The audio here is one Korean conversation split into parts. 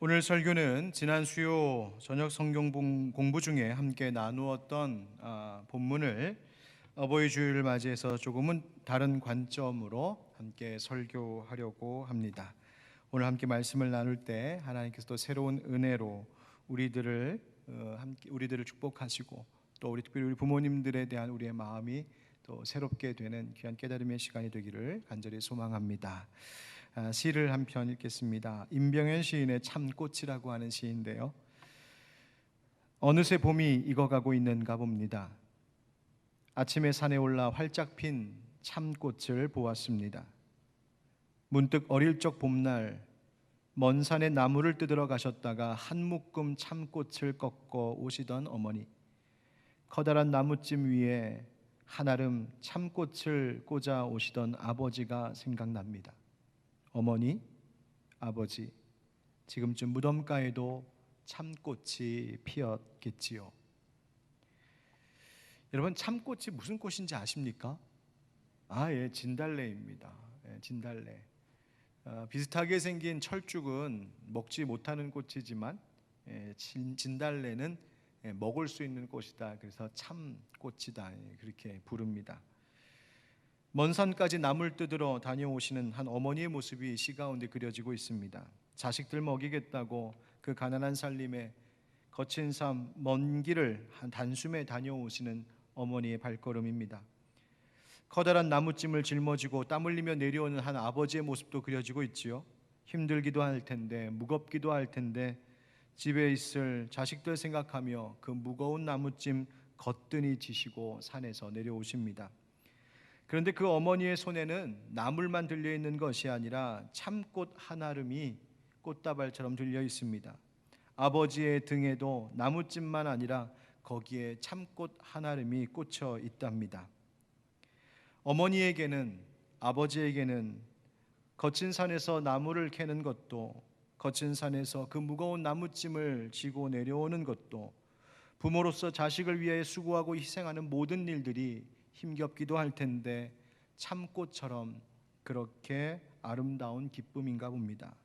오늘 설교는 지난 수요 저녁 성경 공부 중에 함께 나누었던 본문을 어버이 주일을 맞이해서 조금은 다른 관점으로 함께 설교하려고 합니다. 오늘 함께 말씀을 나눌 때 하나님께서 또 새로운 은혜로 우리들을 축복하시고 또 특별히 우리 부모님들에 대한 우리의 마음이 또 새롭게 되는 귀한 깨달음의 시간이 되기를 간절히 소망합니다. 시를 한 편 읽겠습니다. 임병현 시인의 참꽃이라고 하는 시인데요. 어느새 봄이 익어가고 있는가 봅니다. 아침에 산에 올라 활짝 핀 참꽃을 보았습니다. 문득 어릴 적 봄날 먼 산에 나무를 뜯으러 가셨다가 한 묶음 참꽃을 꺾어 오시던 어머니, 커다란 나무찜 위에 한아름 참꽃을 꽂아 오시던 아버지가 생각납니다. 어머니, 아버지, 지금쯤 무덤가에도 참꽃이 피었겠지요. 여러분, 참꽃이 무슨 꽃인지 아십니까? 예, 진달래입니다. 진달래. 비슷하게 생긴 철쭉은 먹지 못하는 꽃이지만 진달래는 먹을 수 있는 꽃이다. 그래서 참꽃이다. 그렇게 부릅니다. 먼 산까지 나물 뜯으러 다녀오시는 한 어머니의 모습이 시 가운데 그려지고 있습니다. 자식들 먹이겠다고 그 가난한 살림에 거친 삶, 먼 길을 한 단숨에 다녀오시는 어머니의 발걸음입니다. 커다란 나무찜을 짊어지고 땀 흘리며 내려오는 한 아버지의 모습도 그려지고 있지요. 힘들기도 할 텐데, 무겁기도 할 텐데 집에 있을 자식들 생각하며 그 무거운 나무찜 거뜬히 지시고 산에서 내려오십니다. 그런데 그 어머니의 손에는 나물만 들려 있는 것이 아니라 참꽃 한아름이 꽃다발처럼 들려 있습니다. 아버지의 등에도 나무찜만 아니라 거기에 참꽃 한아름이 꽂혀 있답니다. 어머니에게는, 아버지에게는 거친 산에서 나무를 캐는 것도, 거친 산에서 그 무거운 나무찜을 지고 내려오는 것도, 부모로서 자식을 위해 수고하고 희생하는 모든 일들이 힘겹기도 할 텐데 참꽃처럼 그렇게 아름다운 기쁨인가 봅니다.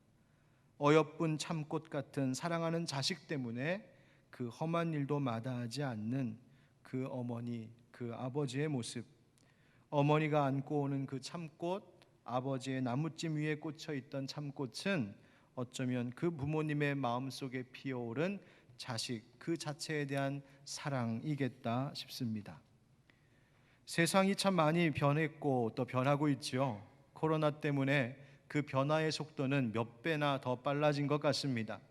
어여쁜 참꽃 같은 사랑하는 자식 때문에 그 험한 일도 마다하지 않는 그 어머니, 그 아버지의 모습, 어머니가 안고 오는 그 참꽃, 아버지의 나무찜 위에 꽂혀 있던 참꽃은 어쩌면 그 부모님의 마음속에 피어오른 자식 그 자체에 대한 사랑이겠다 싶습니다. 세상이 참 많이 변했고 또 변하고 있지요. 코로나 때문에 그 변화의 속도는 몇 배나 더 빨라진 것 같습니다.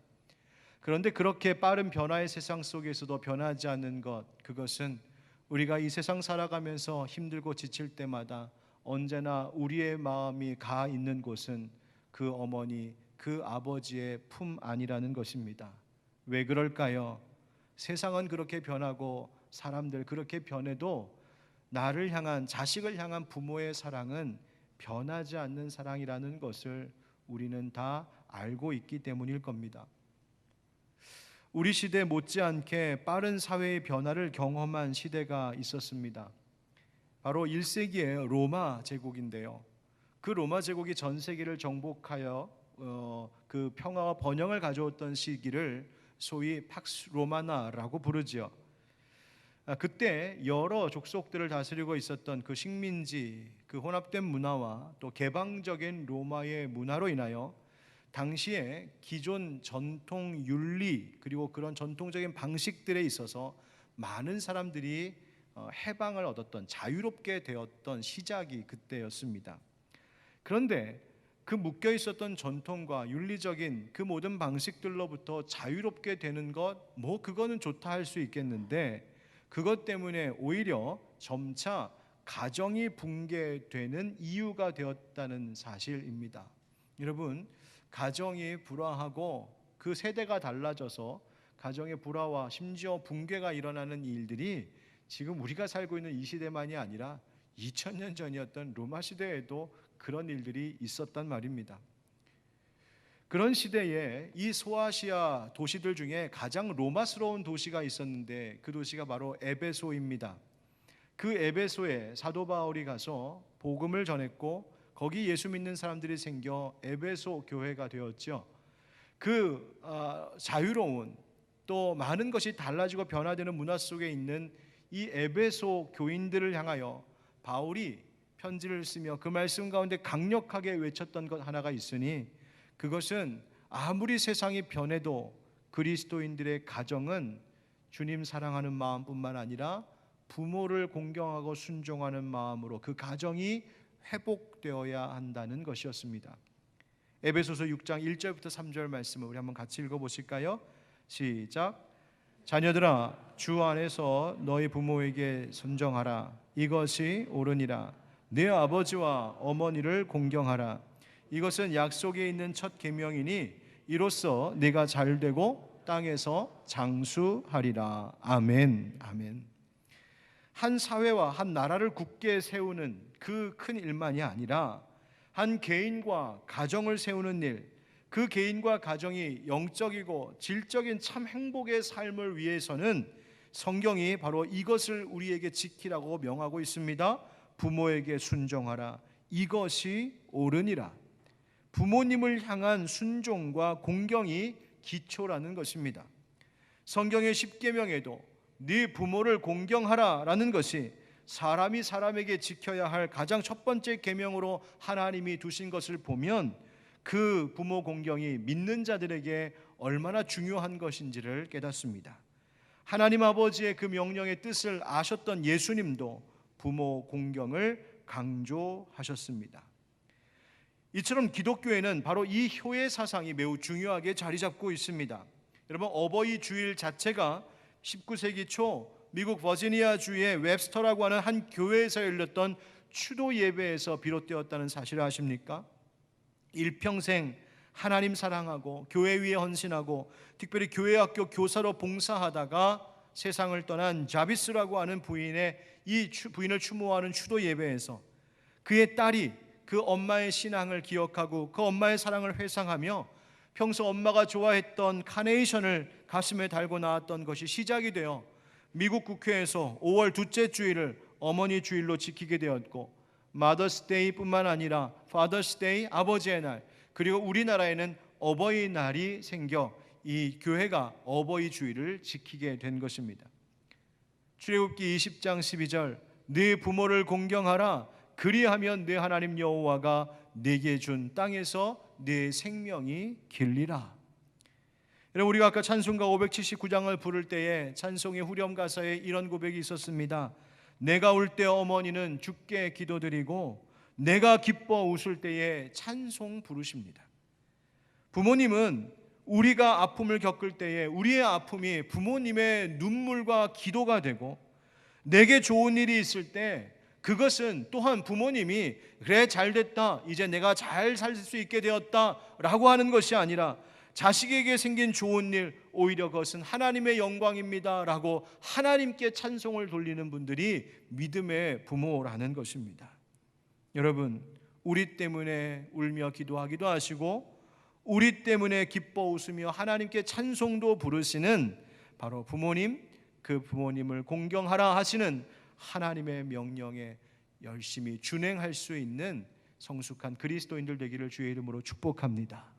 그런데 그렇게 빠른 변화의 세상 속에서도 변하지 않는 것, 그것은 우리가 이 세상 살아가면서 힘들고 지칠 때마다 언제나 우리의 마음이 가 있는 곳은 그 어머니, 그 아버지의 품 안이라는 것입니다. 왜 그럴까요? 세상은 그렇게 변하고 사람들 그렇게 변해도 나를 향한, 자식을 향한 부모의 사랑은 변하지 않는 사랑이라는 것을 우리는 다 알고 있기 때문일 겁니다. 우리 시대 못지않게 빠른 사회의 변화를 경험한 시대가 있었습니다. 바로 1세기의 로마 제국인데요. 그 로마 제국이 전 세계를 정복하여 그 평화와 번영을 가져왔던 시기를 소위 팍스 로마나라고 부르지요. 그때 여러 족속들을 다스리고 있었던 그 식민지, 그 혼합된 문화와 또 개방적인 로마의 문화로 인하여 당시에 기존 전통 윤리 그리고 그런 전통적인 방식들에 있어서 많은 사람들이 해방을 얻었던, 자유롭게 되었던 시작이 그때였습니다. 그런데 그 묶여 있었던 전통과 윤리적인 그 모든 방식들로부터 자유롭게 되는 것, 그거는 좋다 할 수 있겠는데 그것 때문에 오히려 점차 가정이 붕괴되는 이유가 되었다는 사실입니다. 여러분, 가정이 불화하고 그 세대가 달라져서 가정의 불화와 심지어 붕괴가 일어나는 일들이 지금 우리가 살고 있는 이 시대만이 아니라 2000년 전이었던 로마 시대에도 그런 일들이 있었단 말입니다. 그런 시대에 이 소아시아 도시들 중에 가장 로마스러운 도시가 있었는데 그 도시가 바로 에베소입니다. 그 에베소에 사도 바울이 가서 복음을 전했고 거기 예수 믿는 사람들이 생겨 에베소 교회가 되었죠. 자유로운 또 많은 것이 달라지고 변화되는 문화 속에 있는 이 에베소 교인들을 향하여 바울이 편지를 쓰며 그 말씀 가운데 강력하게 외쳤던 것 하나가 있으니, 그것은 아무리 세상이 변해도 그리스도인들의 가정은 주님 사랑하는 마음뿐만 아니라 부모를 공경하고 순종하는 마음으로 그 가정이 회복되어야 한다는 것이었습니다. 에베소서 6장 1절부터 3절 말씀을 우리 한번 같이 읽어보실까요? 시작. 자녀들아, 주 안에서 너희 부모에게 순종하라. 이것이 옳으니라. 네 아버지와 어머니를 공경하라. 이것은 약속에 있는 첫 계명이니 이로써 네가 잘되고 땅에서 장수하리라. 아멘. 아멘. 한 사회와 한 나라를 굳게 세우는 그 큰 일만이 아니라 한 개인과 가정을 세우는 일, 그 개인과 가정이 영적이고 질적인 참 행복의 삶을 위해서는 성경이 바로 이것을 우리에게 지키라고 명하고 있습니다. 부모에게 순종하라. 이것이 옳으니라. 부모님을 향한 순종과 공경이 기초라는 것입니다. 성경의 십계명에도 네 부모를 공경하라라는 것이 사람이 사람에게 지켜야 할 가장 첫 번째 계명으로 하나님이 두신 것을 보면 그 부모 공경이 믿는 자들에게 얼마나 중요한 것인지를 깨닫습니다. 하나님 아버지의 그 명령의 뜻을 아셨던 예수님도 부모 공경을 강조하셨습니다. 이처럼 기독교에는 바로 이 효의 사상이 매우 중요하게 자리 잡고 있습니다. 여러분, 어버이 주일 자체가 19세기 초 미국 버지니아 주의 웹스터라고 하는 한 교회에서 열렸던 추도 예배에서 비롯되었다는 사실을 아십니까? 일평생 하나님 사랑하고 교회 위에 헌신하고 특별히 교회 학교 교사로 봉사하다가 세상을 떠난 자비스라고 하는 이 부인을 추모하는 추도 예배에서 그의 딸이 그 엄마의 신앙을 기억하고 그 엄마의 사랑을 회상하며 평소 엄마가 좋아했던 카네이션을 가슴에 달고 나왔던 것이 시작이 되어 미국 국회에서 5월 둘째 주일을 어머니 주일로 지키게 되었고, 마더스데이뿐만 아니라 파더스데이, 아버지의 날, 그리고 우리나라에는 어버이날이 생겨 이 교회가 어버이 주일을 지키게 된 것입니다. 출애굽기 20장 12절, 네 부모를 공경하라. 그리하면 네 하나님 여호와가 네게 준 땅에서 네 생명이 길리라. 여러분, 우리가 아까 찬송가 579장을 부를 때에 찬송의 후렴 가사에 이런 고백이 있었습니다. 내가 울 때 어머니는 주께 기도드리고 내가 기뻐 웃을 때에 찬송 부르십니다. 부모님은 우리가 아픔을 겪을 때에 우리의 아픔이 부모님의 눈물과 기도가 되고, 내게 좋은 일이 있을 때 그것은 또한 부모님이 그래 잘됐다, 이제 내가 잘 살 수 있게 되었다 라고 하는 것이 아니라 자식에게 생긴 좋은 일, 오히려 그것은 하나님의 영광입니다 라고 하나님께 찬송을 돌리는 분들이 믿음의 부모라는 것입니다. 여러분, 우리 때문에 울며 기도하기도 하시고 우리 때문에 기뻐 웃으며 하나님께 찬송도 부르시는 바로 부모님, 그 부모님을 공경하라 하시는 하나님의 명령에 열심히 준행할 수 있는 성숙한 그리스도인들 되기를 주의 이름으로 축복합니다.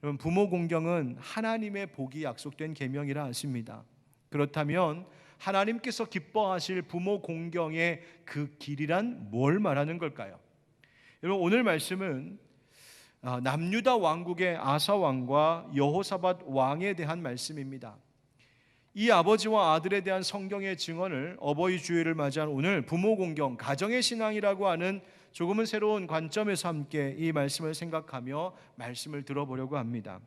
여러분, 부모 공경은 하나님의 복이 약속된 계명이라 하십니다. 그렇다면 하나님께서 기뻐하실 부모 공경의 그 길이란 뭘 말하는 걸까요? 여러분, 오늘 말씀은 남유다 왕국의 아사 왕과 여호사밧 왕에 대한 말씀입니다. 이 아버지와 아들에 대한 성경의 증언을 어버이 주일을 맞이한 오늘 부모 공경, 가정의 신앙이라고 하는 조금은 새로운 관점에서 함께 이 말씀을 생각하며 말씀을 들어보려고 합니다.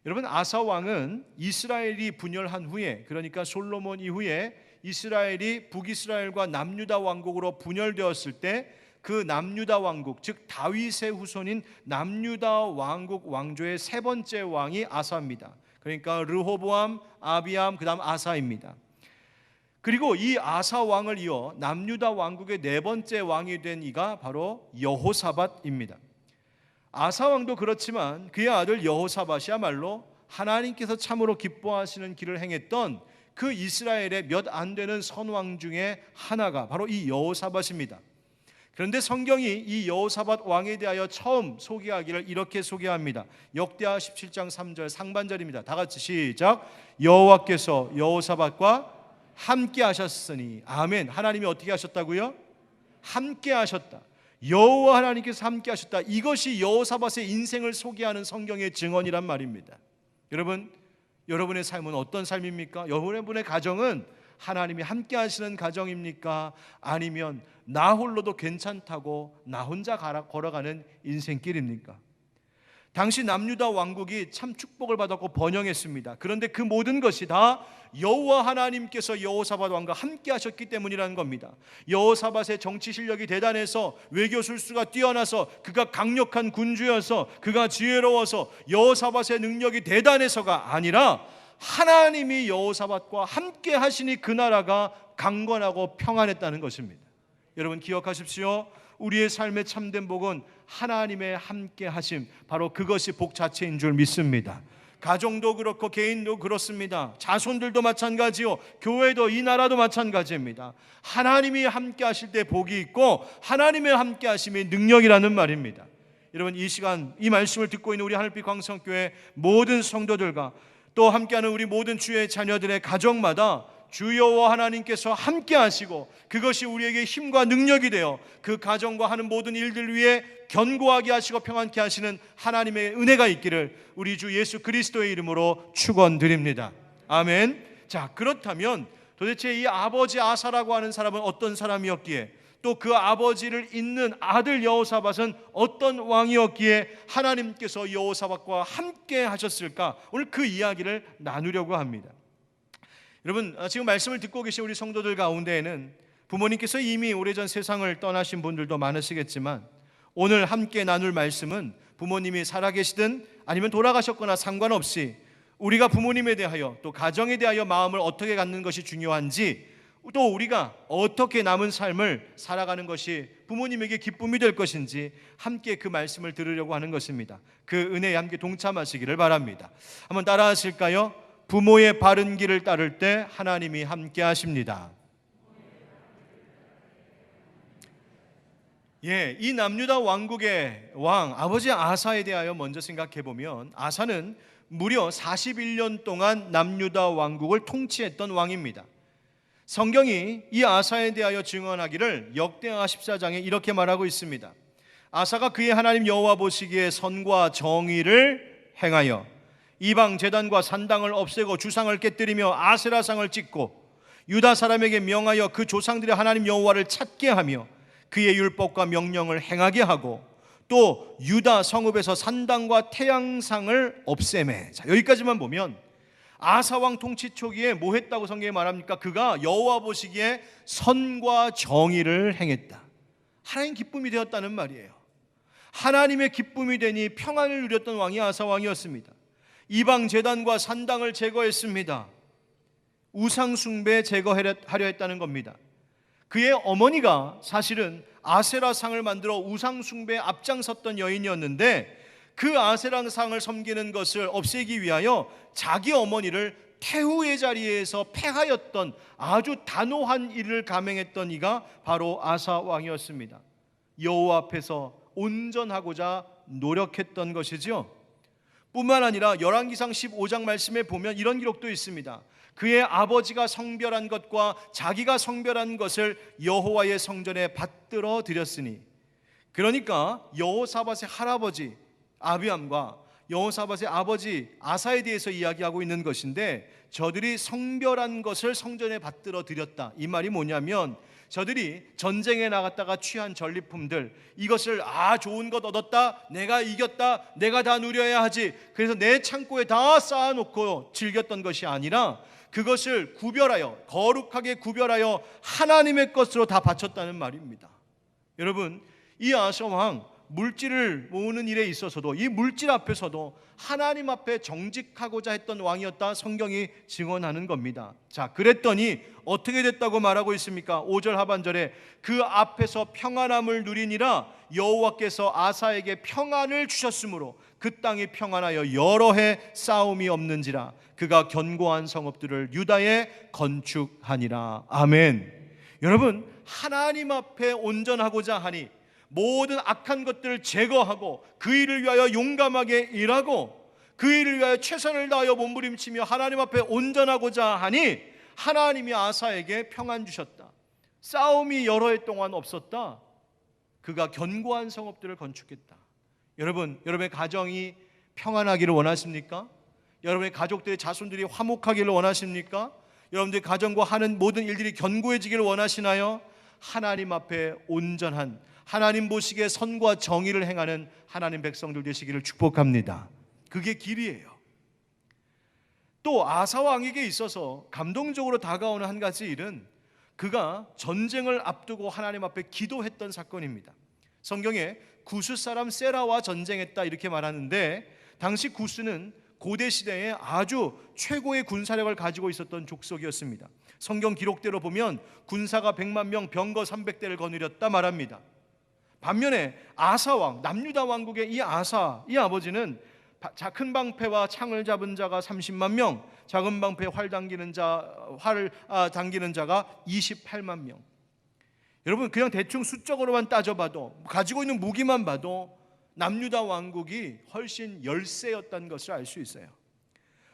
여러분, 아사 왕은 이스라엘이 분열한 후에, 그러니까 솔로몬 이후에 이스라엘이 북이스라엘과 남유다 왕국으로 분열되었을 때 그 남유다 왕국, 즉 다윗의 후손인 남유다 왕국 왕조의 세 번째 왕이 아사입니다. 그러니까 르호보암, 아비암, 그 다음 아사입니다. 그리고 이 아사 왕을 이어 남유다 왕국의 네 번째 왕이 된 이가 바로 여호사밧입니다. 아사 왕도 그렇지만 그의 아들 여호사밧이야말로 하나님께서 참으로 기뻐하시는 길을 행했던 그 이스라엘의 몇 안 되는 선왕 중에 하나가 바로 이 여호사밧입니다. 그런데 성경이 이 여호사밧 왕에 대하여 처음 소개하기를 이렇게 소개합니다. 역대하 17장 3절 상반절입니다. 다 같이 시작. 여호와께서 여호사밧과 함께 하셨으니. 아멘. 하나님이 어떻게 하셨다고요? 함께 하셨다. 여호와 하나님께서 함께 하셨다. 이것이 여호사밧의 인생을 소개하는 성경의 증언이란 말입니다. 여러분, 여러분의 삶은 어떤 삶입니까? 여러분의 가정은 하나님이 함께 하시는 가정입니까? 아니면 나 홀로도 괜찮다고 나 혼자 걸어가는 인생길입니까? 당시 남유다 왕국이 참 축복을 받았고 번영했습니다. 그런데 그 모든 것이 다 여호와 하나님께서 여호사밧 왕과 함께 하셨기 때문이라는 겁니다. 여호사밧의 정치 실력이 대단해서, 외교 술수가 뛰어나서, 그가 강력한 군주여서, 그가 지혜로워서, 여호사밧의 능력이 대단해서가 아니라 하나님이 여호사밧과 함께 하시니 그 나라가 강건하고 평안했다는 것입니다. 여러분 기억하십시오. 우리의 삶의 참된 복은 하나님의 함께 하심, 바로 그것이 복 자체인 줄 믿습니다. 가정도 그렇고 개인도 그렇습니다. 자손들도 마찬가지요, 교회도 이 나라도 마찬가지입니다. 하나님이 함께 하실 때 복이 있고 하나님의 함께 하심이 능력이라는 말입니다. 여러분 이 시간 이 말씀을 듣고 있는 우리 하늘빛 광성교회 모든 성도들과 또 함께하는 우리 모든 주의 자녀들의 가정마다 주 여호와 하나님께서 함께 하시고 그것이 우리에게 힘과 능력이 되어 그 가정과 하는 모든 일들 위에 견고하게 하시고 평안케 하시는 하나님의 은혜가 있기를 우리 주 예수 그리스도의 이름으로 축원드립니다. 아멘. 자, 그렇다면 도대체 이 아버지 아사라고 하는 사람은 어떤 사람이었기에, 또 그 아버지를 잇는 아들 여호사밧은 어떤 왕이었기에 하나님께서 여호사밧과 함께 하셨을까? 오늘 그 이야기를 나누려고 합니다. 여러분 지금 말씀을 듣고 계신 우리 성도들 가운데에는 부모님께서 이미 오래전 세상을 떠나신 분들도 많으시겠지만, 오늘 함께 나눌 말씀은 부모님이 살아계시든 아니면 돌아가셨거나 상관없이 우리가 부모님에 대하여 또 가정에 대하여 마음을 어떻게 갖는 것이 중요한지, 또 우리가 어떻게 남은 삶을 살아가는 것이 부모님에게 기쁨이 될 것인지 함께 그 말씀을 들으려고 하는 것입니다. 그 은혜에 함께 동참하시기를 바랍니다. 한번 따라 하실까요? 부모의 바른 길을 따를 때 하나님이 함께 하십니다. 예, 이 남유다 왕국의 왕 아버지 아사에 대하여 먼저 생각해 보면, 아사는 무려 41년 동안 남유다 왕국을 통치했던 왕입니다. 성경이 이 아사에 대하여 증언하기를 역대하 14장에 이렇게 말하고 있습니다. 아사가 그의 하나님 여호와 보시기에 선과 정의를 행하여 이방 제단과 산당을 없애고 주상을 깨뜨리며 아세라상을 찍고 유다 사람에게 명하여 그 조상들의 하나님 여호와를 찾게 하며 그의 율법과 명령을 행하게 하고, 또 유다 성읍에서 산당과 태양상을 없애매. 자, 여기까지만 보면 아사왕 통치 초기에 뭐 했다고 성경이 말합니까? 그가 여호와 보시기에 선과 정의를 행했다. 하나님 기쁨이 되었다는 말이에요. 하나님의 기쁨이 되니 평안을 누렸던 왕이 아사왕이었습니다. 이방 제단과 산당을 제거했습니다. 우상 숭배 제거하려 했다는 겁니다. 그의 어머니가 사실은 아세라상을 만들어 우상 숭배에 앞장섰던 여인이었는데, 그 아세라상을 섬기는 것을 없애기 위하여 자기 어머니를 태후의 자리에서 패하였던 아주 단호한 일을 감행했던 이가 바로 아사 왕이었습니다. 여호와 앞에서 온전하고자 노력했던 것이지요. 뿐만 아니라 열왕기상 15장 말씀에 보면 이런 기록도 있습니다. 그의 아버지가 성별한 것과 자기가 성별한 것을 여호와의 성전에 받들어 드렸으니, 그러니까 여호사밧의 할아버지 아비암과 여호사밧의 아버지 아사에 대해서 이야기하고 있는 것인데, 저들이 성별한 것을 성전에 받들어 드렸다. 이 말이 뭐냐면, 저들이 전쟁에 나갔다가 취한 전리품들, 이것을 좋은 것 얻었다, 내가 이겼다, 내가 다 누려야 하지, 그래서 내 창고에 다 쌓아놓고 즐겼던 것이 아니라 그것을 구별하여, 거룩하게 구별하여 하나님의 것으로 다 바쳤다는 말입니다. 여러분, 이 아사 왕 물질을 모으는 일에 있어서도, 이 물질 앞에서도 하나님 앞에 정직하고자 했던 왕이었다, 성경이 증언하는 겁니다. 자, 그랬더니 어떻게 됐다고 말하고 있습니까? 5절 하반절에 그 앞에서 평안함을 누리니라 여호와께서 아사에게 평안을 주셨으므로 그 땅이 평안하여 여러 해 싸움이 없는지라 그가 견고한 성읍들을 유다에 건축하니라. 아멘. 여러분, 하나님 앞에 온전하고자 하니 모든 악한 것들을 제거하고 그 일을 위하여 용감하게 일하고 그 일을 위하여 최선을 다하여 몸부림치며 하나님 앞에 온전하고자 하니 하나님이 아사에게 평안 주셨다. 싸움이 여러 해 동안 없었다. 그가 견고한 성읍들을 건축했다. 여러분, 여러분의 가정이 평안하기를 원하십니까? 여러분의 가족들의 자손들이 화목하기를 원하십니까? 여러분들의 가정과 하는 모든 일들이 견고해지기를 원하시나요? 하나님 앞에 온전한, 하나님 보시기에 선과 정의를 행하는 하나님 백성들 되시기를 축복합니다. 그게 길이에요. 또 아사 왕에게 있어서 감동적으로 다가오는 한 가지 일은 그가 전쟁을 앞두고 하나님 앞에 기도했던 사건입니다. 성경에 구스 사람 세라와 전쟁했다 이렇게 말하는데, 당시 구스는 고대 시대에 아주 최고의 군사력을 가지고 있었던 족속이었습니다. 성경 기록대로 보면 군사가 100만 명, 병거 300대를 거느렸다 말합니다. 반면에 아사왕, 남유다 왕국의 이 아사, 이 아버지는 큰 방패와 창을 잡은 자가 30만 명, 작은 방패 활을 당기는 자가 28만 명. 여러분, 그냥 대충 수적으로만 따져봐도, 가지고 있는 무기만 봐도 남유다 왕국이 훨씬 열세였다는 것을 알 수 있어요.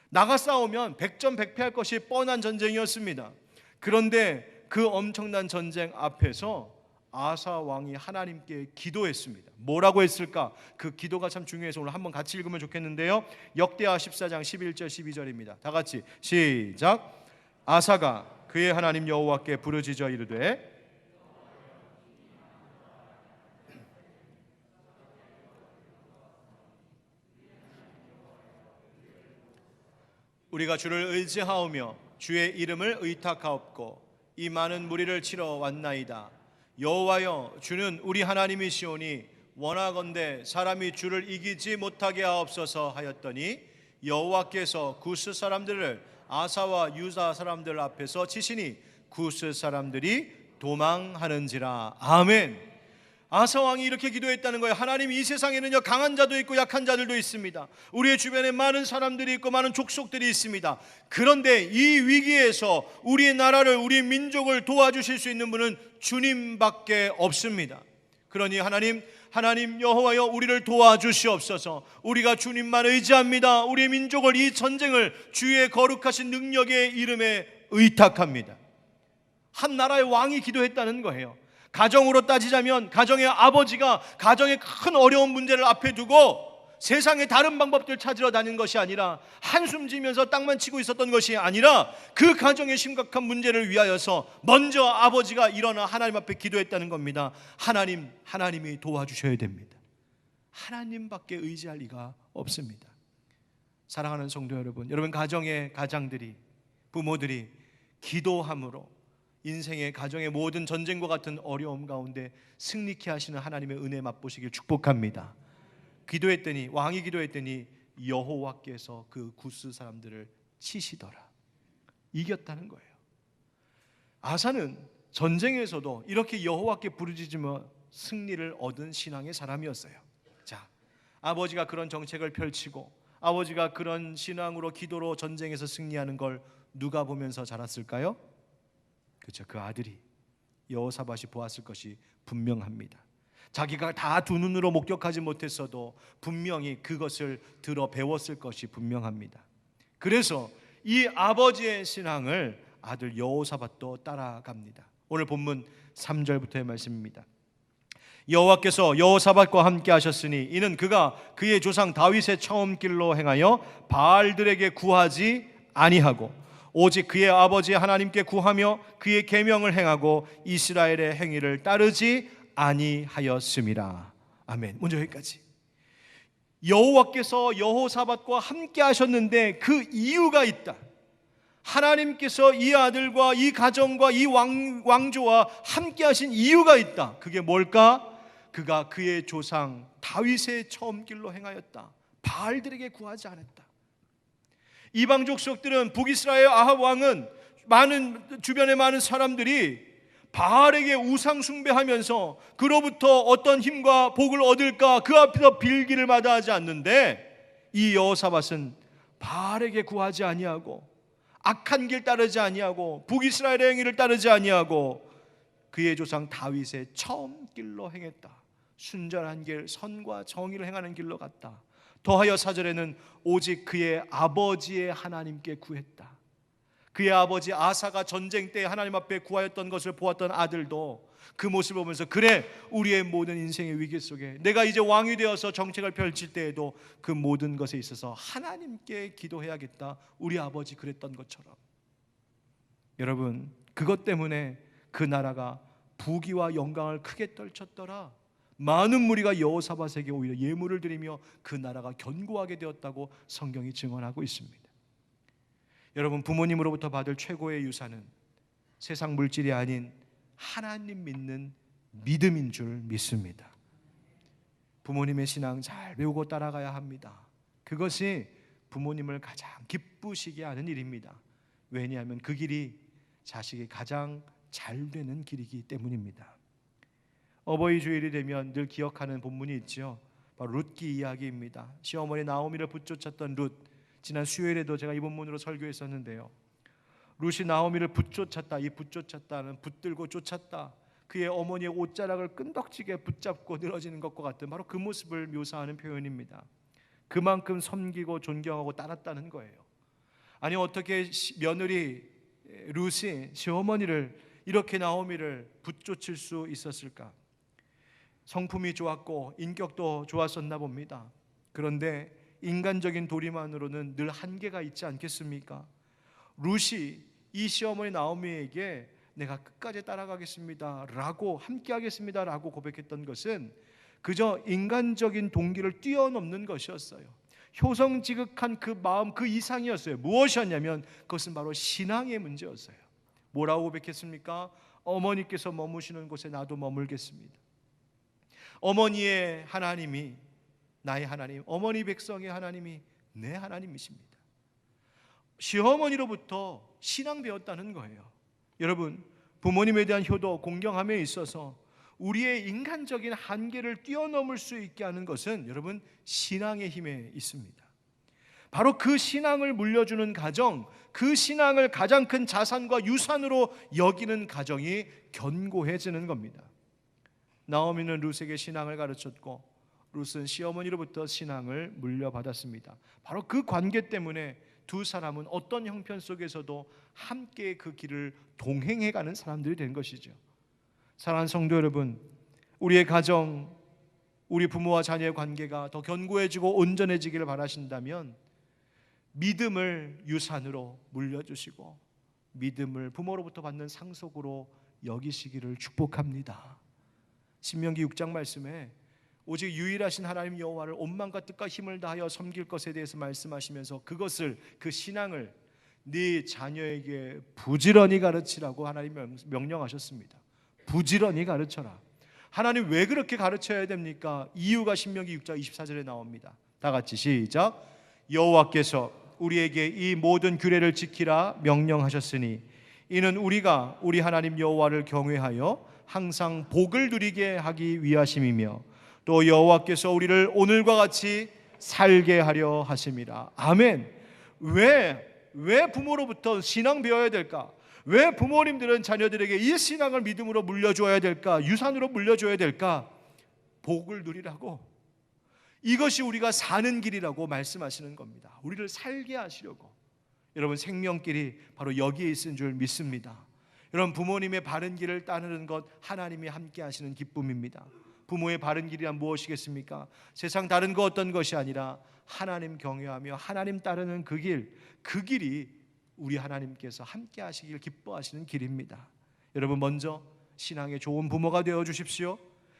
나가 싸우면 백전백패할 것이 뻔한 전쟁이었습니다. 그런데 그 엄청난 전쟁 앞에서 아사 왕이 하나님께 기도했습니다. 뭐라고 했을까? 그 기도가 참 중요해서 오늘 한번 같이 읽으면 좋겠는데요. 역대하 14장 11절 12절입니다. 다 같이 시작. 아사가 그의 하나님 여호와께 부르짖어 이르되 우리가 주를 의지하오며 주의 이름을 의탁하옵고 이 많은 무리를 치러 왔나이다. 여호와여, 주는 우리 하나님이시오니 원하건대 사람이 주를 이기지 못하게 하옵소서 하였더니 여호와께서 구스 사람들을 아사와 유다 사람들 앞에서 치시니 구스 사람들이 도망하는지라. 아멘. 아사 왕이 이렇게 기도했다는 거예요. 하나님, 이 세상에는요 강한 자도 있고 약한 자들도 있습니다. 우리의 주변에 많은 사람들이 있고 많은 족속들이 있습니다. 그런데 이 위기에서 우리의 나라를, 우리 민족을 도와주실 수 있는 분은 주님밖에 없습니다. 그러니 하나님 여호와여, 우리를 도와주시옵소서. 우리가 주님만 의지합니다. 우리의 민족을, 이 전쟁을 주의 거룩하신 능력의 이름에 의탁합니다. 한 나라의 왕이 기도했다는 거예요. 가정으로 따지자면 가정의 아버지가 가정의 큰 어려운 문제를 앞에 두고 세상의 다른 방법들 찾으러 다닌 것이 아니라, 한숨 지면서 땅만 치고 있었던 것이 아니라 그 가정의 심각한 문제를 위하여서 먼저 아버지가 일어나 하나님 앞에 기도했다는 겁니다. 하나님이 도와주셔야 됩니다. 하나님밖에 의지할 리가 없습니다. 사랑하는 성도 여러분, 여러분 가정의 가장들이, 부모들이 기도함으로 인생의, 가정의 모든 전쟁과 같은 어려움 가운데 승리케 하시는 하나님의 은혜 맛보시길 축복합니다. 왕이 기도했더니 여호와께서 그 구스 사람들을 치시더라. 이겼다는 거예요. 아사는 전쟁에서도 이렇게 여호와께 부르짖으며 승리를 얻은 신앙의 사람이었어요. 자, 아버지가 그런 정책을 펼치고 아버지가 그런 신앙으로, 기도로 전쟁에서 승리하는 걸 누가 보면서 자랐을까요? 그렇죠. 그 아들이 여호사밧이 보았을 것이 분명합니다. 자기가 다 두 눈으로 목격하지 못했어도 분명히 그것을 들어 배웠을 것이 분명합니다. 그래서 이 아버지의 신앙을 아들 여호사밧도 따라갑니다. 오늘 본문 3절부터의 말씀입니다. 여호와께서 여호사밧과 함께 하셨으니 이는 그가 그의 조상 다윗의 처음 길로 행하여 바알들에게 구하지 아니하고 오직 그의 아버지 하나님께 구하며 그의 계명을 행하고 이스라엘의 행위를 따르지 아니하였음이라. 아멘. 먼저 여기까지. 여호와께서 여호사밧과 함께 하셨는데 그 이유가 있다. 하나님께서 이 아들과 이 가정과 이 왕조와 함께 하신 이유가 있다. 그게 뭘까? 그가 그의 조상 다윗의 처음 길로 행하였다. 바알들에게 구하지 않았다. 이방 족속들은, 북이스라엘 아합 왕은 주변에 많은 사람들이 바알에게 우상 숭배하면서 그로부터 어떤 힘과 복을 얻을까 그 앞에서 빌기를 마다하지 않는데, 이 여호사밧은 바알에게 구하지 아니하고 악한 길 따르지 아니하고 북이스라엘의 행위를 따르지 아니하고 그의 조상 다윗의 처음 길로 행했다. 순전한 길, 선과 정의를 행하는 길로 갔다. 더하여 4절에는 오직 그의 아버지의 하나님께 구했다. 그의 아버지 아사가 전쟁 때 하나님 앞에 구하였던 것을 보았던 아들도 그 모습을 보면서, 그래, 우리의 모든 인생의 위기 속에 내가 이제 왕이 되어서 정책을 펼칠 때에도 그 모든 것에 있어서 하나님께 기도해야겠다. 우리 아버지 그랬던 것처럼. 여러분, 그것 때문에 그 나라가 부귀와 영광을 크게 떨쳤더라. 많은 무리가 여호사밧에게 오히려 예물을 드리며 그 나라가 견고하게 되었다고 성경이 증언하고 있습니다. 여러분, 부모님으로부터 받을 최고의 유산은 세상 물질이 아닌 하나님 믿는 믿음인 줄 믿습니다. 부모님의 신앙 잘 배우고 따라가야 합니다. 그것이 부모님을 가장 기쁘시게 하는 일입니다. 왜냐하면 그 길이 자식이 가장 잘 되는 길이기 때문입니다. 어버이 주일이 되면 늘 기억하는 본문이 있죠. 바로 룻기 이야기입니다. 시어머니 나오미를 붙쫓았던 룻, 지난 수요일에도 제가 이 본문으로 설교했었는데요. 룻이 나오미를 붙쫓았다. 이 붙쫓았다는 붙들고 쫓았다. 그의 어머니의 옷자락을 끈덕지게 붙잡고 늘어지는 것과 같은 바로 그 모습을 묘사하는 표현입니다. 그만큼 섬기고 존경하고 따랐다는 거예요. 아니, 어떻게 며느리 룻이 시어머니를 이렇게 나오미를 붙쫓을 수 있었을까? 성품이 좋았고 인격도 좋았었나 봅니다. 그런데 인간적인 도리만으로는 늘 한계가 있지 않겠습니까? 룻이 이 시어머니 나오미에게 내가 끝까지 따라가겠습니다 라고, 함께 하겠습니다 라고 고백했던 것은 그저 인간적인 동기를 뛰어넘는 것이었어요. 효성지극한 그 마음 그 이상이었어요. 무엇이었냐면 그것은 바로 신앙의 문제였어요. 뭐라고 고백했습니까? 어머니께서 머무시는 곳에 나도 머물겠습니다. 어머니의 하나님이 나의 하나님, 어머니 백성의 하나님이 내 하나님이십니다. 시어머니로부터 신앙 배웠다는 거예요. 여러분, 부모님에 대한 효도, 공경함에 있어서 우리의 인간적인 한계를 뛰어넘을 수 있게 하는 것은 여러분 신앙의 힘에 있습니다. 바로 그 신앙을 물려주는 가정, 그 신앙을 가장 큰 자산과 유산으로 여기는 가정이 견고해지는 겁니다. 나오미는 룻에게 신앙을 가르쳤고 룻은 시어머니로부터 신앙을 물려받았습니다. 바로 그 관계 때문에 두 사람은 어떤 형편 속에서도 함께 그 길을 동행해가는 사람들이 된 것이죠. 사랑하는 성도 여러분, 우리의 가정, 우리 부모와 자녀의 관계가 더 견고해지고 온전해지기를 바라신다면 믿음을 유산으로 물려주시고 믿음을 부모로부터 받는 상속으로 여기시기를 축복합니다. 신명기 6장 말씀에 오직 유일하신 하나님 여호와를 온 마음과 뜻과 힘을 다하여 섬길 것에 대해서 말씀하시면서 그것을, 그 신앙을 네 자녀에게 부지런히 가르치라고 하나님 명령하셨습니다. 부지런히 가르쳐라. 하나님 왜 그렇게 가르쳐야 됩니까? 이유가 신명기 6장 24절에 나옵니다. 다 같이 시작. 여호와께서 우리에게 이 모든 규례를 지키라 명령하셨으니 이는 우리가 우리 하나님 여호와를 경외하여 항상 복을 누리게 하기 위하심이며 또 여호와께서 우리를 오늘과 같이 살게 하려 하심이라. 아멘. 왜 부모로부터 신앙 배워야 될까? 왜 부모님들은 자녀들에게 이 신앙을 믿음으로 물려줘야 될까? 유산으로 물려줘야 될까? 복을 누리라고. 이것이 우리가 사는 길이라고 말씀하시는 겁니다. 우리를 살게 하시려고. 여러분, 생명길이 바로 여기에 있는 줄 믿습니다. 여러분, 부모님의 바른 길을 따르는 것 하나님이 함께 하시는 기쁨입니다. 부모의 바른 길이란 무엇이겠습니까? 세상 다른 거 어떤 것이 아니라 하나님 경외하며 하나님 따르는 그 길이 우리 하나님께서 함께 하시길 기뻐하시는 길입니다. 여러분, 먼저 신앙의 좋은 부모가 되어 주십시오.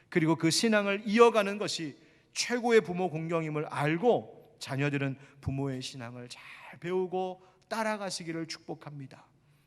그리고 그 신앙을 이어가는 것이 최고의 부모 공경임을 알고 자녀들은 부모의 신앙을 잘 배우고 따라가시기를 축복합니다.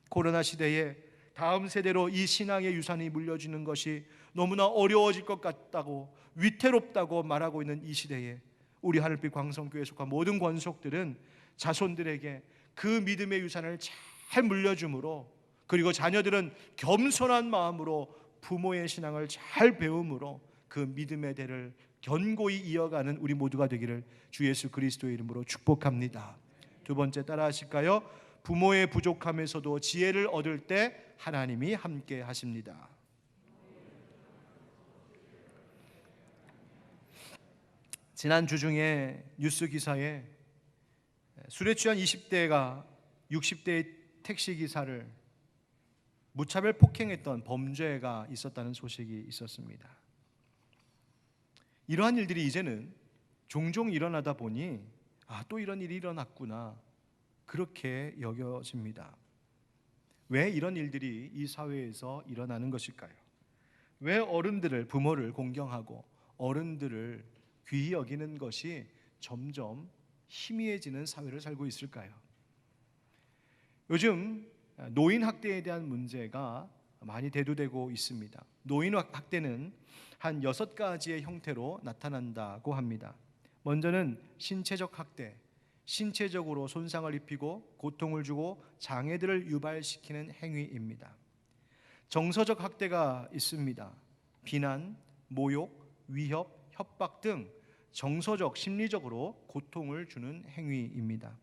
코로나 시대에 다음 세대로 이 신앙의 유산이 물려지는 것이 너무나 어려워질 것 같다고, 위태롭다고 말하고 있는 이 시대에 우리 하늘빛 광성교회에 속한 모든 권속들은 자손들에게 그 믿음의 유산을 잘 물려줌으로, 그리고 자녀들은 겸손한 마음으로 부모의 신앙을 잘 배움으로 그 믿음의 대를 견고히 이어가는 우리 모두가 되기를 주 예수 그리스도의 이름으로 축복합니다. 두 번째, 따라 하실까요? 부모의 부족함에서도 지혜를 얻을 때 하나님이 함께 하십니다. 지난 주 중에 뉴스 기사에 술에 취한 20대가 60대의 택시기사를 무차별 폭행했던 범죄가 있었다는 소식이 있었습니다. 이러한 일들이 이제는 종종 일어나다 보니 또 이런 일이 일어났구나, 그렇게 여겨집니다. 왜 이런 일들이 이 사회에서 일어나는 것일까요? 왜 어른들을, 부모를 공경하고 어른들을 귀히 여기는 것이 점점 희미해지는 사회를 살고 있을까요? 요즘 노인 학대에 대한 문제가 많이 대두되고 있습니다. 노인 학대는 한 6가지의 형태로 나타난다고 합니다. 먼저는 신체적 학대, 신체적으로 손상을 입히고 고통을 주고 장애들을 유발시키는 행위입니다. 정서적 학대가 있습니다. 비난, 모욕, 위협, 협박 등 정서적, 심리적으로 고통을 주는 행위입니다.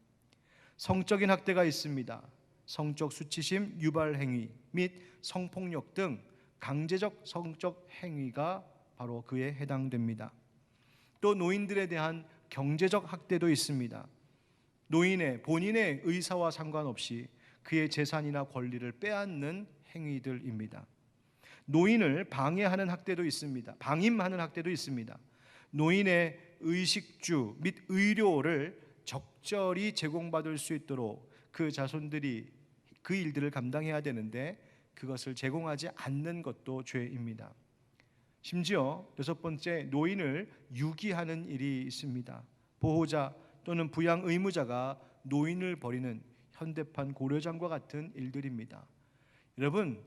성적인 학대가 있습니다. 성적 수치심, 유발 행위 및 성폭력 등 강제적 성적 행위가 바로 그에 해당됩니다. 또 노인들에 대한 경제적 학대도 있습니다. 노인의 본인의 의사와 상관없이 그의 재산이나 권리를 빼앗는 행위들입니다. 노인을 방해하는 학대도 있습니다. 방임하는 학대도 있습니다. 노인의 의식주 및 의료를 적절히 제공받을 수 있도록 그 자손들이 그 일들을 감당해야 되는데 그것을 제공하지 않는 것도 죄입니다. 심지어 6번째, 노인을 유기하는 일이 있습니다. 보호자 또는 부양 의무자가 노인을 버리는 현대판 고려장과 같은 일들입니다. 여러분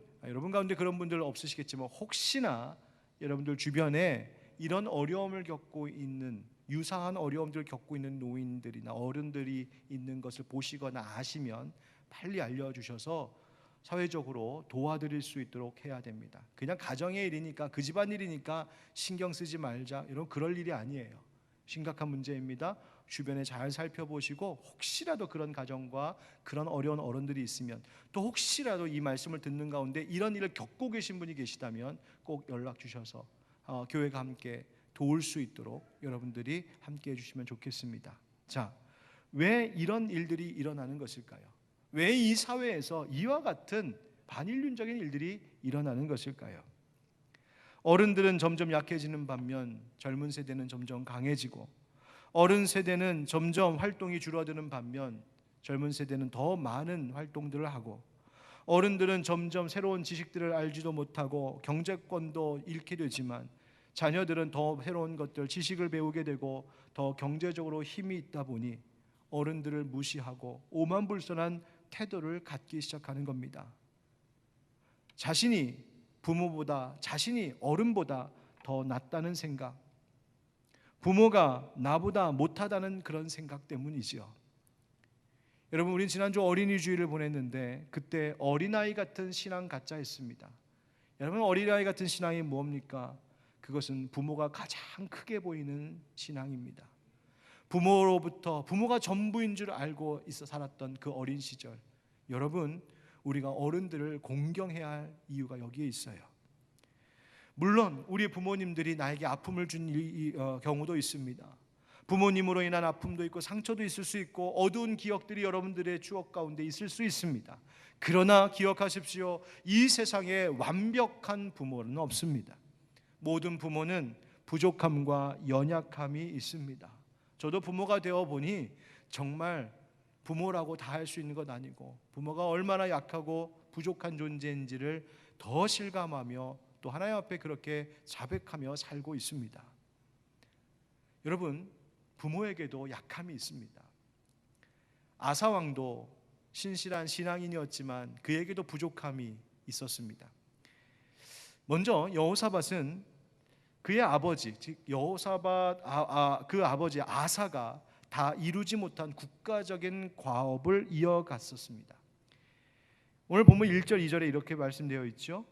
가운데 그런 분들 없으시겠지만 혹시나 여러분들 주변에 이런 어려움을 겪고 있는, 유사한 어려움들을 겪고 있는 노인들이나 어른들이 있는 것을 보시거나 아시면 빨리 알려주셔서 사회적으로 도와드릴 수 있도록 해야 됩니다. 그냥 가정의 일이니까, 그 집안 일이니까 신경 쓰지 말자, 이런 그럴 일이 아니에요. 심각한 문제입니다. 주변에 잘 살펴보시고 혹시라도 그런 가정과 그런 어려운 어른들이 있으면, 또 혹시라도 이 말씀을 듣는 가운데 이런 일을 겪고 계신 분이 계시다면 꼭 연락 주셔서 교회가 함께 도울 수 있도록 여러분들이 함께 해주시면 좋겠습니다. 자, 왜 이런 일들이 일어나는 것일까요? 왜 이 사회에서 이와 같은 반인륜적인 일들이 일어나는 것일까요? 어른들은 점점 약해지는 반면 젊은 세대는 점점 강해지고, 어른 세대는 점점 활동이 줄어드는 반면 젊은 세대는 더 많은 활동들을 하고, 어른들은 점점 새로운 지식들을 알지도 못하고 경제권도 잃게 되지만 자녀들은 더 새로운 것들, 지식을 배우게 되고 더 경제적으로 힘이 있다 보니 어른들을 무시하고 오만불선한 태도를 갖기 시작하는 겁니다. 자신이 부모보다, 자신이 어른보다 더 낫다는 생각, 부모가 나보다 못하다는 그런 생각 때문이지요. 여러분, 우린 지난주 어린이 주일을 보냈는데 그때 어린아이 같은 신앙 갖자 했습니다. 여러분, 어린아이 같은 신앙이 뭡니까? 그것은 부모가 가장 크게 보이는 신앙입니다. 부모가 전부인 줄 알고 있어 살았던 그 어린 시절, 여러분, 우리가 어른들을 공경해야 할 이유가 여기에 있어요. 물론 우리 부모님들이 나에게 아픔을 준 경우도 있습니다. 부모님으로 인한 아픔도 있고 상처도 있을 수 있고 어두운 기억들이 여러분들의 추억 가운데 있을 수 있습니다. 그러나 기억하십시오. 이 세상에 완벽한 부모는 없습니다. 모든 부모는 부족함과 연약함이 있습니다. 저도 부모가 되어 보니 정말 부모라고 다 할 수 있는 것 아니고 부모가 얼마나 약하고 부족한 존재인지를 더 실감하며 또 하나님 앞에 그렇게 자백하며 살고 있습니다. 여러분, 부모에게도 약함이 있습니다. 아사 왕도 신실한 신앙인이었지만 그에게도 부족함이 있었습니다. 먼저 여호사밧은 그의 아버지, 즉 여호사밧 그 아버지 아사가 다 이루지 못한 국가적인 과업을 이어갔었습니다. 오늘 본문 1절 2절에 이렇게 말씀되어 있죠.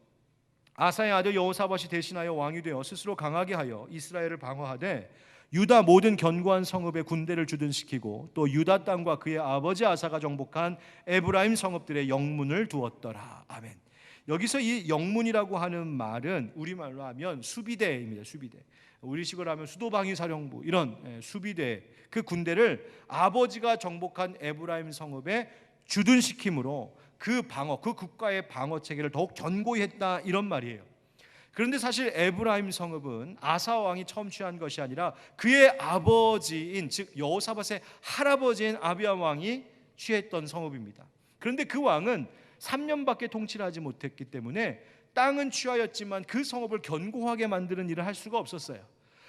아사의 아들 여호사밧이 대신하여 왕이 되어 스스로 강하게 하여 이스라엘을 방어하되 유다 모든 견고한 성읍에 군대를 주둔시키고 또 유다 땅과 그의 아버지 아사가 정복한 에브라임 성읍들의 영문을 두었더라. 아멘. 여기서 이 영문이라고 하는 말은 우리말로 하면 수비대입니다. 수비대. 우리식으로 하면 수도방위 사령부 이런 수비대, 그 군대를 아버지가 정복한 에브라임 성읍에 주둔시킴으로 그 방어, 그 국가의 방어 체계를 더욱 견고히 했다, 이런 말이에요. 그런데 사실 에브라임 성읍은 아사 왕이 처음 취한 것이 아니라 그의 아버지인, 즉 여호사밧의 할아버지인 아비야 왕이 취했던 성읍입니다. 그런데 그 왕은 3년밖에 통치를 하지 못했기 때문에 땅은 취하였지만 그 성읍을 견고하게 만드는 일을 할 수가 없었어요.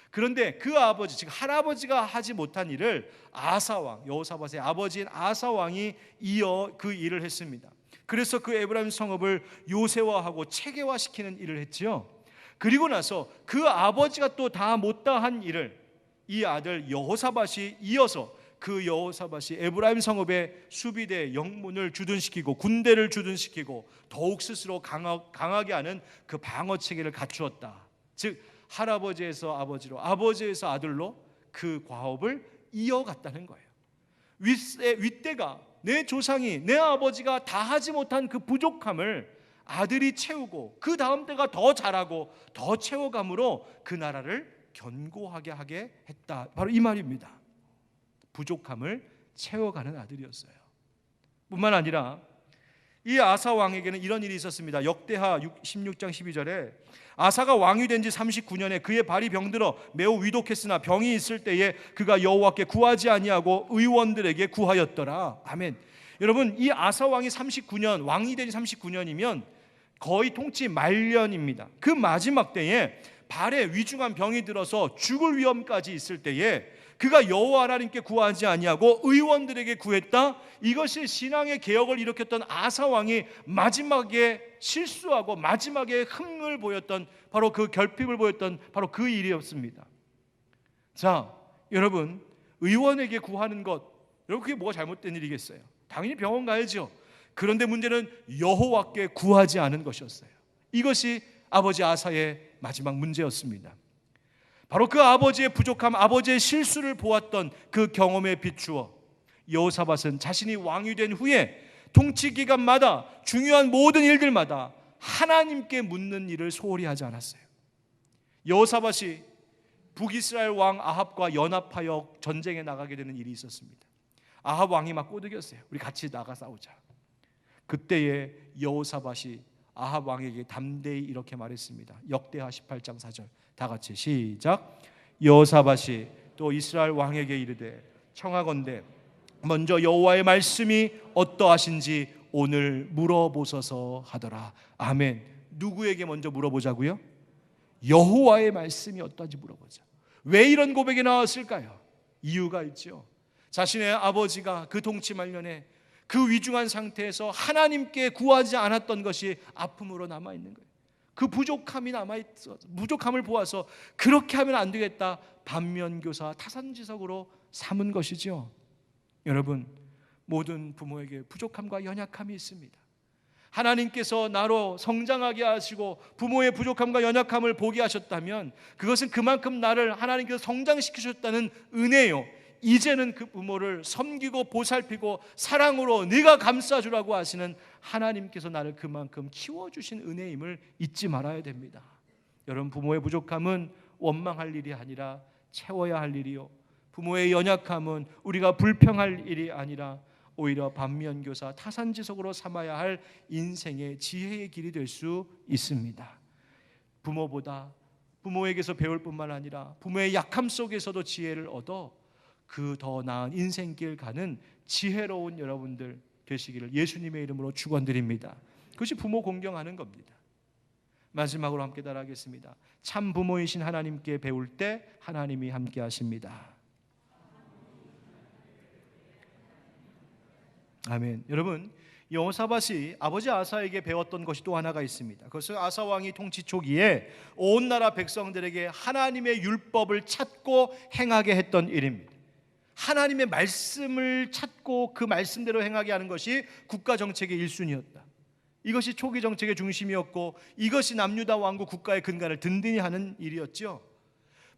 그런데 그 아버지, 즉 할아버지가 하지 못한 일을 아사 왕, 여호사밧의 아버지인 아사 왕이 이어 그 일을 했습니다. 그래서 그 에브라임 성읍을 요새화하고 체계화시키는 일을 했지요. 그리고 나서 그 아버지가 또 다 못다한 일을 이 아들 여호사밧이 이어서 그 여호사밧이 에브라임 성읍의 수비대 영문을 주둔시키고 군대를 주둔시키고 더욱 스스로 강하게 하는 그 방어 체계를 갖추었다. 즉 할아버지에서 아버지로, 아버지에서 아들로 그 과업을 이어갔다는 거예요. 윗대가, 내 조상이, 내 아버지가 다 하지 못한 그 부족함을 아들이 채우고 그 다음 때가 더 잘하고 더 채워감으로 그 나라를 견고하게 하게 했다. 바로 이 말입니다. 부족함을 채워가는 아들이었어요. 뿐만 아니라 이 아사 왕에게는 이런 일이 있었습니다. 역대하 16장 12절에 아사가 왕이 된 지 39년에 그의 발이 병들어 매우 위독했으나 병이 있을 때에 그가 여호와께 구하지 아니하고 의원들에게 구하였더라. 아멘. 여러분, 이 아사 왕이 39년, 왕이 된 지 39년이면 거의 통치 말년입니다. 그 마지막 때에 발에 위중한 병이 들어서 죽을 위험까지 있을 때에 그가 여호와 하나님께 구하지 아니하고 의원들에게 구했다. 이것이 신앙의 개혁을 일으켰던 아사 왕이 마지막에 실수하고 마지막에 흥을 보였던, 바로 그 결핍을 보였던 바로 그 일이었습니다. 자, 여러분, 의원에게 구하는 것, 여러분, 그게 뭐가 잘못된 일이겠어요? 당연히 병원 가야죠. 그런데 문제는 여호와께 구하지 않은 것이었어요. 이것이 아버지 아사의 마지막 문제였습니다. 바로 그 아버지의 부족함, 아버지의 실수를 보았던 그 경험에 비추어 여호사밧은 자신이 왕이 된 후에 통치 기간마다 중요한 모든 일들마다 하나님께 묻는 일을 소홀히 하지 않았어요. 여호사밧이 북이스라엘 왕 아합과 연합하여 전쟁에 나가게 되는 일이 있었습니다. 아합 왕이 막 꼬드겼어요. 우리 같이 나가 싸우자. 그때에 여호사밧이 아합 왕에게 담대히 이렇게 말했습니다. 역대하 18장 4절 다 같이 시작. 여호사밧이 또 이스라엘 왕에게 이르되 청하건대 먼저 여호와의 말씀이 어떠하신지 오늘 물어보소서 하더라. 아멘. 누구에게 먼저 물어보자고요? 여호와의 말씀이 어떠한지 물어보자. 왜 이런 고백이 나왔을까요? 이유가 있죠. 자신의 아버지가 그 통치 말년에 그 위중한 상태에서 하나님께 구하지 않았던 것이 아픔으로 남아있는 거예요. 그 부족함이 남아있어, 부족함을 보아서 그렇게 하면 안 되겠다, 반면교사 타산지석으로 삼은 것이죠. 여러분, 모든 부모에게 부족함과 연약함이 있습니다. 하나님께서 나로 성장하게 하시고 부모의 부족함과 연약함을 보게 하셨다면 그것은 그만큼 나를 하나님께서 성장시키셨다는 은혜요. 이제는 그 부모를 섬기고 보살피고 사랑으로 네가 감싸주라고 하시는 하나님께서 나를 그만큼 키워주신 은혜임을 잊지 말아야 됩니다. 여러분, 부모의 부족함은 원망할 일이 아니라 채워야 할 일이요, 부모의 연약함은 우리가 불평할 일이 아니라 오히려 반면교사 타산지석으로 삼아야 할 인생의 지혜의 길이 될 수 있습니다. 부모보다 부모에게서 배울 뿐만 아니라 부모의 약함 속에서도 지혜를 얻어 그 더 나은 인생길 가는 지혜로운 여러분들 되시기를 예수님의 이름으로 축원드립니다. 그것이 부모 공경하는 겁니다. 마지막으로 함께 따라하겠습니다. 참 부모이신 하나님께 배울 때 하나님이 함께 하십니다. 아멘. 여러분, 여호사밧이 아버지 아사에게 배웠던 것이 또 하나가 있습니다. 그것은 아사 왕이 통치 초기에 온 나라 백성들에게 하나님의 율법을 찾고 행하게 했던 일입니다. 하나님의 말씀을 찾고 그 말씀대로 행하게 하는 것이 국가 정책의 1순위였다. 이것이 초기 정책의 중심이었고 이것이 남유다 왕국 국가의 근간을 든든히 하는 일이었죠.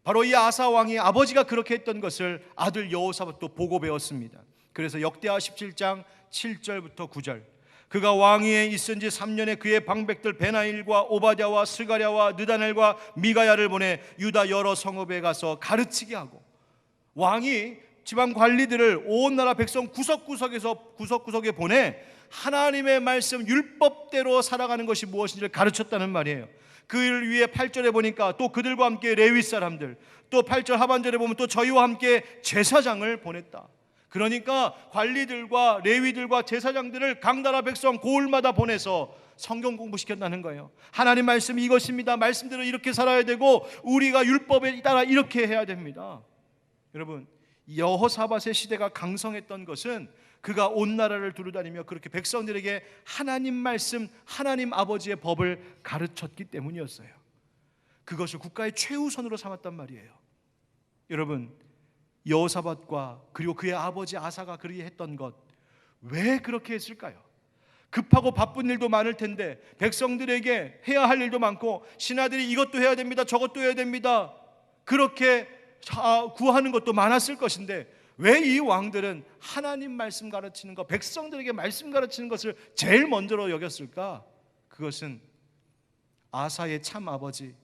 바로 이 아사 왕이 아버지가 그렇게 했던 것을 아들 여호사밧도 보고 배웠습니다. 그래서 역대하 17장 7절부터 9절, 그가 왕위에 있은 지 3년에 그의 방백들 베나일과 오바댜와 스가랴와 느다넬과 미가야를 보내 유다 여러 성읍에 가서 가르치게 하고, 왕이 지방 관리들을 온 나라 백성 구석구석에 보내 하나님의 말씀 율법대로 살아가는 것이 무엇인지를 가르쳤다는 말이에요. 그를 위해 8절에 보니까 또 그들과 함께 레위 사람들, 또 8절 하반절에 보면 또 저희와 함께 제사장을 보냈다. 그러니까 관리들과 레위들과 제사장들을 각 나라 백성 고을마다 보내서 성경 공부시켰다는 거예요. 하나님 말씀이 이것입니다. 말씀대로 이렇게 살아야 되고 우리가 율법에 따라 이렇게 해야 됩니다. 여러분, 여호사밧의 시대가 강성했던 것은 그가 온 나라를 두루다니며 그렇게 백성들에게 하나님 말씀, 하나님 아버지의 법을 가르쳤기 때문이었어요. 그것을 국가의 최우선으로 삼았단 말이에요. 여러분, 여호사밧과 그리고 그의 아버지 아사가 그렇게 했던 것, 왜 그렇게 했을까요? 급하고 바쁜 일도 많을 텐데, 백성들에게 해야 할 일도 많고, 신하들이 이것도 해야 됩니다, 저것도 해야 됩니다, 그렇게 구하는 것도 많았을 것인데, 왜 이 왕들은 하나님 말씀 가르치는 것, 백성들에게 말씀 가르치는 것을 제일 먼저로 여겼을까? 그것은 아사의 참 아버지,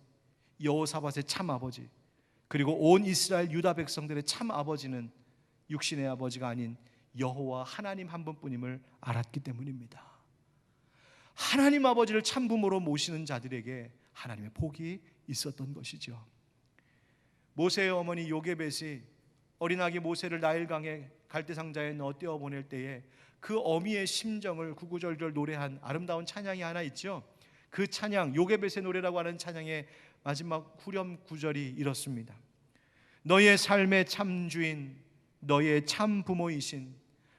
여호사밧의 참 아버지, 그리고 온 이스라엘 유다 백성들의 참 아버지는 육신의 아버지가 아닌 여호와 하나님 한 분뿐임을 알았기 때문입니다. 하나님 아버지를 참 부모로 모시는 자들에게 하나님의 복이 있었던 것이죠. 모세의 어머니 요게벳이 어린아기 모세를 나일강에 갈대상자에 넣어 떼어 보낼 때에 그 어미의 심정을 구구절절 노래한 아름다운 찬양이 하나 있죠. 그 찬양, 요게벳의 노래라고 하는 찬양의 마지막 후렴 구절이 이렇습니다. 너의 삶의 참 주인, 너의 참 부모이신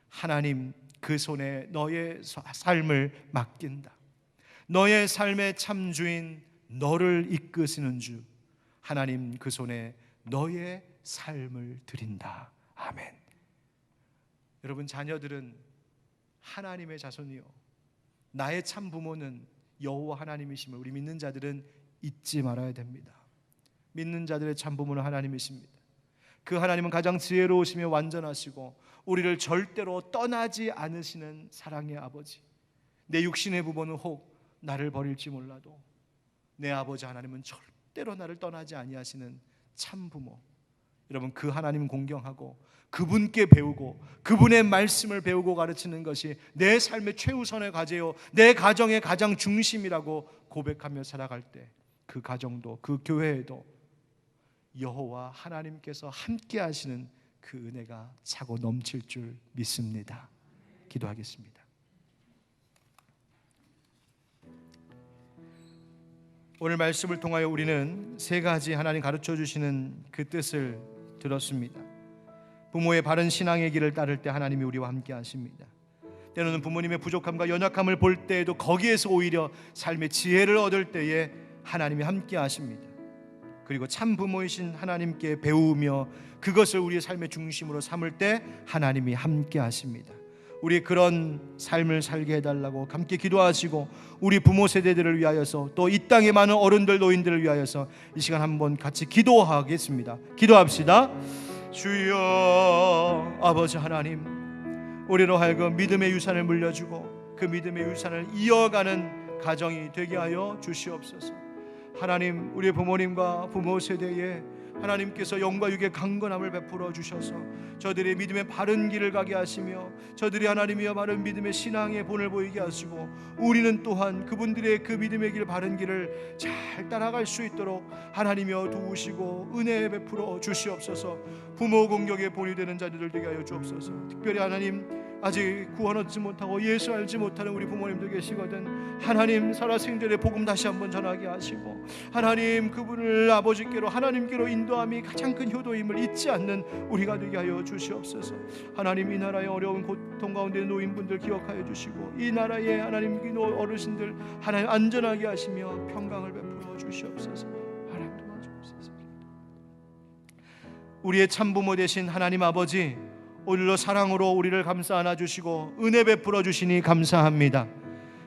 하나님, 그 손에 너의 삶을 맡긴다. 너의 삶의 참 주인, 너를 이끄시는 주 하나님, 그 손에 너의 삶을 드린다. 아멘. 여러분, 자녀들은 하나님의 자손이요, 나의 참 부모는 여호와 하나님이심을 우리 믿는 자들은 잊지 말아야 됩니다. 믿는 자들의 참 부모는 하나님이십니다. 그 하나님은 가장 지혜로우시며 완전하시고 우리를 절대로 떠나지 않으시는 사랑의 아버지. 내 육신의 부모는 혹 나를 버릴지 몰라도 내 아버지 하나님은 절대로 나를 떠나지 아니하시는 참 부모. 여러분, 그 하나님 공경하고 그분께 배우고 그분의 말씀을 배우고 가르치는 것이 내 삶의 최우선의 과제요, 내 가정의 가장 중심이라고 고백하며 살아갈 때 그 가정도, 그 교회에도 여호와 하나님께서 함께 하시는 그 은혜가 차고 넘칠 줄 믿습니다. 기도하겠습니다. 오늘 말씀을 통하여 우리는 세 가지 하나님 가르쳐 주시는 그 뜻을 들었습니다. 부모의 바른 신앙의 길을 따를 때 하나님이 우리와 함께 하십니다. 때로는 부모님의 부족함과 연약함을 볼 때에도 거기에서 오히려 삶의 지혜를 얻을 때에 하나님이 함께 하십니다. 그리고 참 부모이신 하나님께 배우며 그것을 우리의 삶의 중심으로 삼을 때 하나님이 함께 하십니다. 우리 그런 삶을 살게 해달라고 함께 기도하시고, 우리 부모 세대들을 위하여서 또 이 땅의 많은 어른들 노인들을 위하여서 이 시간 한번 같이 기도하겠습니다. 기도합시다. 주여, 아버지 하나님, 우리로 하여금 믿음의 유산을 물려주고 그 믿음의 유산을 이어가는 가정이 되게 하여 주시옵소서. 하나님, 우리의 부모님과 부모 세대에 하나님께서 영과 육의 강건함을 베풀어 주셔서 저들의 믿음의 바른 길을 가게 하시며 저들이 하나님이여 바른 믿음의 신앙의 본을 보이게 하시고, 우리는 또한 그분들의 그 믿음의 길, 바른 길을 잘 따라갈 수 있도록 하나님이여 도우시고 은혜 베풀어 주시옵소서. 부모 공격의 본이 되는 자들을 되게 하여 주옵소서. 특별히 하나님, 아직 구원 얻지 못하고 예수 알지 못하는 우리 부모님들 계시거든. 하나님, 살아생전의 복음 다시 한번 전하게 하시고, 하나님 그분을 아버지께로 하나님께로 인도함이 가장 큰 효도임을 잊지 않는 우리가 되게 하여 주시옵소서. 하나님, 이 나라의 어려운 고통 가운데 노인분들 기억하여 주시고, 이 나라의 하나님 어르신들 하나님 안전하게 하시며 평강을 베풀어 주시옵소서. 하나님 도와주옵소서. 우리의 참부모 되신 하나님 아버지, 오늘도 사랑으로 우리를 감싸 안아주시고 은혜 베풀어 주시니 감사합니다.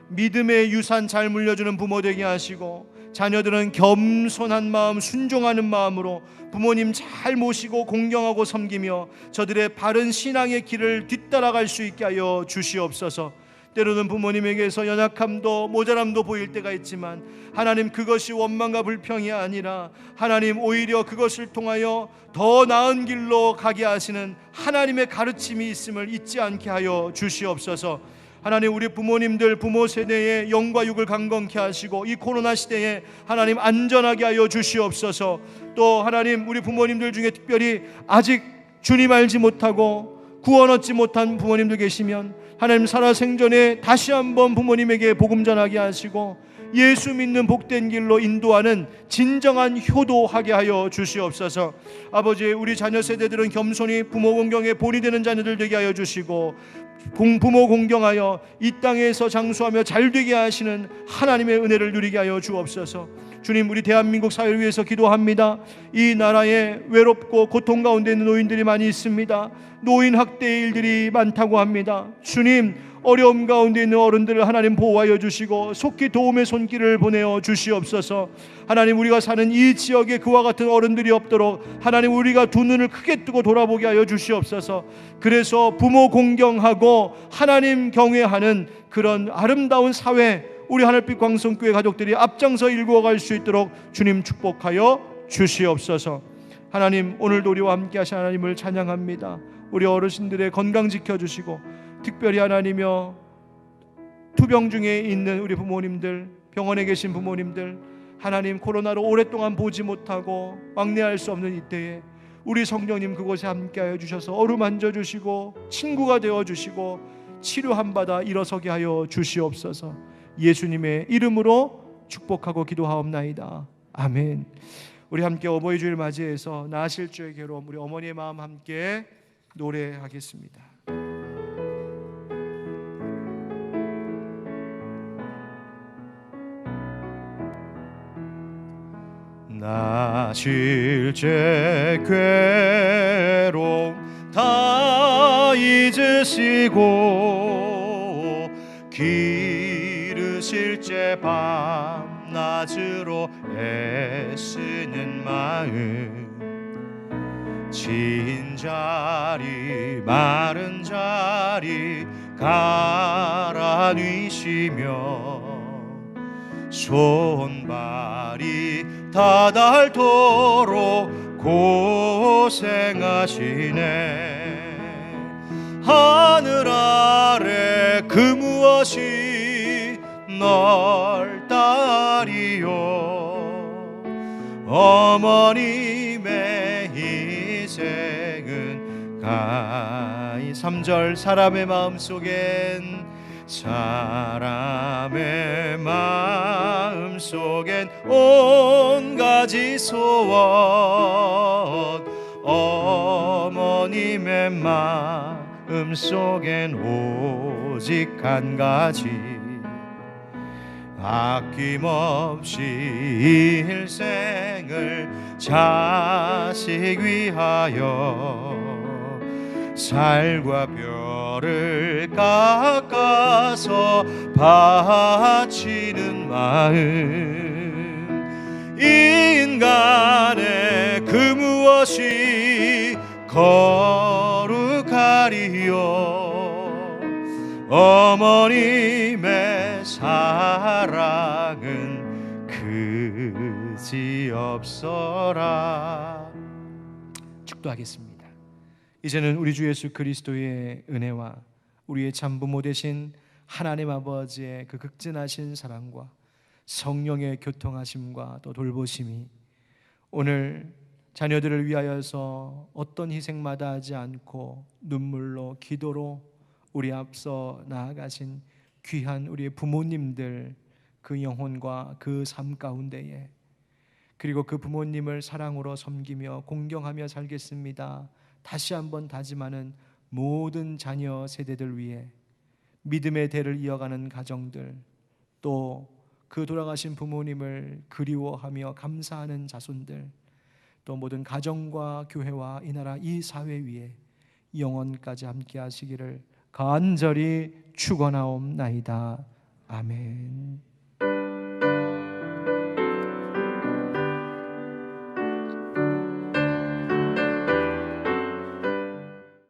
믿음의 유산 잘 물려주는 부모 되게 하시고, 자녀들은 겸손한 마음, 순종하는 마음으로 부모님 잘 모시고 공경하고 섬기며 저들의 바른 신앙의 길을 뒤따라갈 수 있게 하여 주시옵소서. 때로는 부모님에게서 연약함도 모자람도 보일 때가 있지만 하나님, 그것이 원망과 불평이 아니라 하나님, 오히려 그것을 통하여 더 나은 길로 가게 하시는 하나님의 가르침이 있음을 잊지 않게 하여 주시옵소서. 하나님, 우리 부모님들, 부모 세대의 영과 육을 강건케 하시고 이 코로나 시대에 하나님 안전하게 하여 주시옵소서. 또 하나님, 우리 부모님들 중에 특별히 아직 주님 알지 못하고 구원 얻지 못한 부모님들 계시면 하나님, 살아생전에 다시 한번 부모님에게 복음 전하게 하시고 예수 믿는 복된 길로 인도하는 진정한 효도하게 하여 주시옵소서. 아버지, 우리 자녀 세대들은 겸손히 부모 공경에 본이 되는 자녀들 되게 하여 주시고 부모 공경하여 이 땅에서 장수하며 잘되게 하시는 하나님의 은혜를 누리게 하여 주옵소서. 주님, 우리 대한민국 사회를 위해서 기도합니다. 이 나라에 외롭고 고통 가운데 있는 노인들이 많이 있습니다. 노인 학대의 일들이 많다고 합니다. 주님, 어려움 가운데 있는 어른들을 하나님 보호하여 주시고 속히 도움의 손길을 보내어 주시옵소서. 하나님, 우리가 사는 이 지역에 그와 같은 어른들이 없도록 하나님, 우리가 두 눈을 크게 뜨고 돌아보게 하여 주시옵소서. 그래서 부모 공경하고 하나님 경외하는 그런 아름다운 사회, 우리 하늘빛 광성교회 가족들이 앞장서 일구어갈 수 있도록 주님 축복하여 주시옵소서. 하나님, 오늘도 우리와 함께 하신 하나님을 찬양합니다. 우리 어르신들의 건강 지켜주시고 특별히 하나님이여 투병 중에 있는 우리 부모님들, 병원에 계신 부모님들, 하나님, 코로나로 오랫동안 보지 못하고 왕래할 수 없는 이때에 우리 성령님 그곳에 함께하여 주셔서 어루만져 주시고 친구가 되어 주시고 치료한 바다 일어서게 하여 주시옵소서. 예수님의 이름으로 축복하고 기도하옵나이다. 아멘. 우리 함께 어버이 주일 맞이해서 나으실 주의 괴로움, 우리 어머니의 마음 함께 노래하겠습니다. 나실 제 괴로움 다 잊으시고 기르실 제 밤낮으로 애쓰는 마음, 진 자리 마른 자리 갈아 뉘시며 손발이 다 닳도록 고생하시네. 하늘 아래 그 무엇이 널 따리요. 어머님의 희생은 가히 3절 사람의 마음속엔 사람의 마음속엔 온 가지 소원, 어머님의 마음속엔 오직 한 가지, 아낌없이 일생을 자식 위하여 살과 별을 깎아서 바치는 마음, 인간의 그 무엇이 거룩하리요. 어머님의 사랑은 그지없어라. 축도하겠습니다. 이제는 우리 주 예수 그리스도의 은혜와 우리의 참부모 되신 하나님 아버지의 그 극진하신 사랑과 성령의 교통하심과 또 돌보심이 오늘 자녀들을 위하여서 어떤 희생마다 하지 않고 눈물로 기도로 우리 앞서 나아가신 귀한 우리의 부모님들, 그 영혼과 그 삶 가운데에, 그리고 그 부모님을 사랑으로 섬기며 공경하며 살겠습니다 다시 한번 다짐하는 모든 자녀 세대들 위해 믿음의 대를 이어가는 가정들, 또 그 돌아가신 부모님을 그리워하며 감사하는 자손들, 또 모든 가정과 교회와 이 나라 이 사회 위에 영원까지 함께 하시기를 간절히 축원하옵나이다. 아멘.